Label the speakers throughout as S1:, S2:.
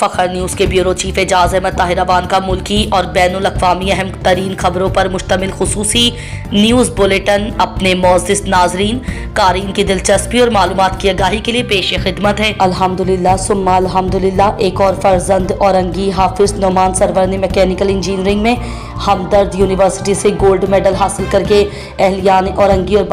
S1: फखर news के bureau chief Ejaz Ahmad Tahir Awan का मुल्की और बैनुल अक़वामी अहम तरीन खबरों पर मुश्तमिल खुसूसी न्यूज़ बुलेटिन अपने मोअज़्ज़िज़ नाज़रीन क़ारीन की दिलचस्पी और मालूमात की आगाही के लिए पेश खिदमत है। अल्हम्दुलिल्लाह सुम्मा अल्हम्दुलिल्लाह। एक और फर्जंद औरंगी हाफिज नोमान सरवर ने मैकेनिकल इंजीनियरिंग में हमदर्द यूनिवर्सिटी से गोल्ड मेडल हासिल करके अहलियान औरंगी और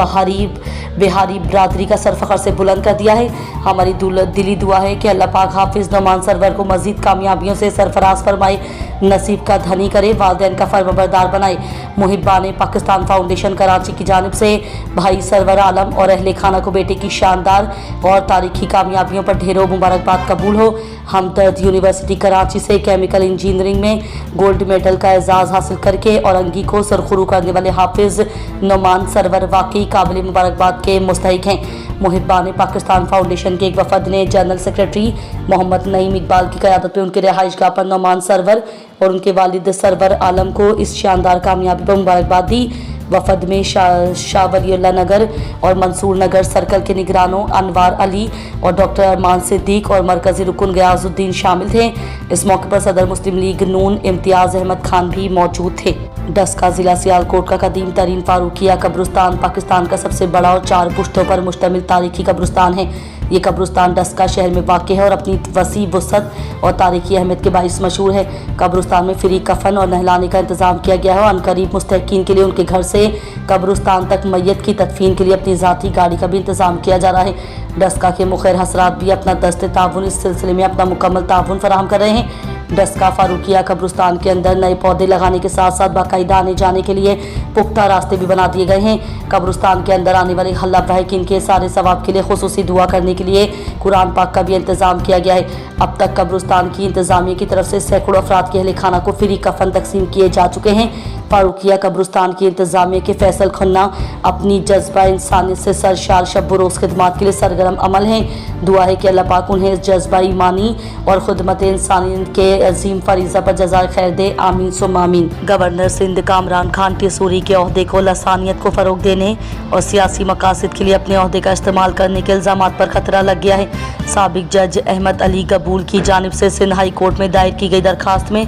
S1: बिहारी बरादरी का सर फ़ख्र से बुलंद कर दिया है। हमारी दिली दुआ है कि अल्लाह पाक हाफिज नोमान सरवर को मज़ीद कामयाबियों से सरफराज फरमाए, नसीब का धनी करे, वालिदैन का फर्माबरदार बनाए। मुहिब्बान पाकिस्तान फाउंडेशन कराची की जानिब से भाई सरवर आलम और अहले खाना को बेटे की शानदार और तारीखी कामयाबियों पर ढेरों मुबारकबाद कबूल हो। हमदर्द यूनिवर्सिटी कराची से केमिकल इंजीनियरिंग में गोल्ड मेडल का एजाज़ हासिल करके औरंगी को सरखुरू करने वाले हाफिज नोमान सरवर वाकई काबिल मुबारकबाद के मुस्तहिक हैं। मुहिब्बान पाकिस्तान फाउंडेशन के एक वफद ने जनरल सेक्रेटरी मोहम्मद नईम इकबाल की क़यादत में उनके रिहाइशगाह पर नोमान सरवर और उनके वालिद सरवर आलम को इस शानदार कामयाबी पर मुबारकबाद दी। वफद में शाह वलीउल्लाह नगर और मंसूर नगर सर्कल के निगरानों अनवार अली और डॉक्टर अरमान सिद्दीक और मरकज़ी रुकन गयाजुद्दीन शामिल थे। इस मौके पर सदर मुस्लिम लीग नून इम्तियाज़ अहमद खान भी मौजूद थे। डस्का ज़िला सियालकोट का कदीम तरीन फारूकिया कब्रिस्तान पाकिस्तान का सबसे बड़ा और 4 पुश्तों पर मुश्तमिल तारीखी कब्रिस्तान है। ये कब्रिस्तान डस्का शहर में वाक़ है और अपनी वसी वसअत और तारीखी अहमियत के बाइस मशहूर है। कब्रिस्तान में फ्री कफन और नहलाने का इंतज़ाम किया गया है और अनकरीब मुस्तहिकीन के लिए उनके घर से कब्रिस्तान तक मैयत की तदफीन के लिए अपनी ज़ाती गाड़ी का भी इंतज़ाम किया जा रहा है। डस्का के मुखैर हसरात भी अपना दस्ते ताउन इस सिलसिले में अपना मुकम्मल ताउन फराहम कर रहे हैं। डस्का फारूकिया कब्रिस्तान के अंदर नए पौधे लगाने के साथ साथ बाकायदा आने जाने के लिए पुख्ता रास्ते भी बना दिए गए हैं। कब्रिस्तान के अंदर आने वाले हल्ला बहकीन के सारे सवाब के लिए खुसूसी दुआ करने के लिए कुरान पाक का भी इंतज़ाम किया गया है। अब तक कब्रिस्तान की इंतज़ामिया की तरफ से सैकड़ों अफराद के अहले खाना को फ्री कफन तकसीम किए जा चुके हैं। फारूकिया कब्रिस्तान की इंतज़ामिया के फैसल खन्ना अपनी जज्बा इंसानियत से सरशार शब बरोज़ खिदमात के लिए सरगर्म अमल हैं। दुआ है कि अल्लाह पाक उन्हें इस जज्बा ईमानी और खुदमत इंसानियत के अजीम फरीज़ा पर जज़ाए खैर दे, आमीन सुम्मा आमीन। गवर्नर सिंध कामरान खान टिसूरी के ओहदे को लसानियत को फ़रोग़ देने और सियासी मकासद के लिए अपने ओहदे का इस्तेमाल करने के इल्ज़ामात पर ख़तरा लग गया है। साबिक जज अहमद अली गबूल की जानिब से सिंध हाई कोर्ट में दायर की गई दरख्वास्त में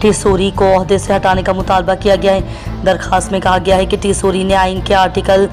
S1: टिसूरी को ओहदे से हटाने का मुतालबा किया गया है। दरख्वास्त में कहा गया है कि टिसूरी ने आइन के आर्टिकल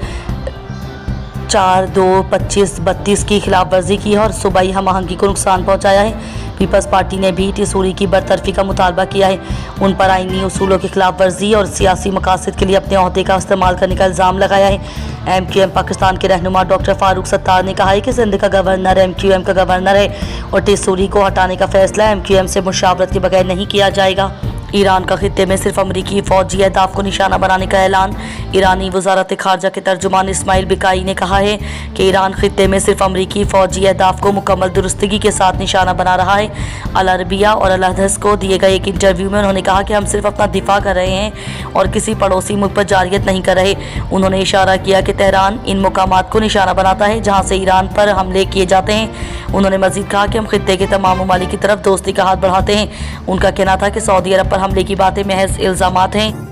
S1: 4, 2, 25, 32 की खिलाफ वर्जी की है और सूबाई हम आहंगी को नुकसान पहुँचाया है। पीपल्स पार्टी ने भी टिसूरी की बरतरफी का मुतालबा किया है। उन पर आइनी उसूलों की खिलाफ वर्जी और सियासी मकासद के लिए अपने ओहदे का इस्तेमाल करने का इल्ज़ाम लगाया है। MQM पाकिस्तान के रहनुमा डॉक्टर फारूक सत्तार ने कहा है कि सिंध का गवर्नर MQM का गवर्नर है और टिसूरी को हटाने का फैसला MQM से मुशावरत के बगैर नहीं किया जाएगा। ईरान का खित्ते में सिर्फ अमरीकी फौजी अहदाफ को निशाना बनाने का ऐलान। ईरानी वज़ारत ख़ारजा के तर्जुमान इस्माइल बिकाई ने कहा है कि ईरान खित्ते में सिर्फ अमरीकी फौजी अहदाफ को मुकम्मल दुरुस्तगी के साथ निशाना बना रहा है। अल अरबिया और अल हदस को दिए गए एक इंटरव्यू में उन्होंने कहा कि हम सिर्फ अपना दिफा कर रहे हैं और किसी पड़ोसी मुल्क पर जारियत नहीं कर रहे। उन्होंने इशारा किया कि तेहरान इन मुकामात को निशाना बनाता है जहाँ से ईरान पर हमले किए जाते हैं। उन्होंने मज़ीद कहा कि हम खित्ते के तमाम ममालिक की तरफ दोस्ती का हाथ बढ़ाते हैं। उनका कहना था कि सऊदी अरब पर हमले की बातें महज इल्ज़ामात हैं।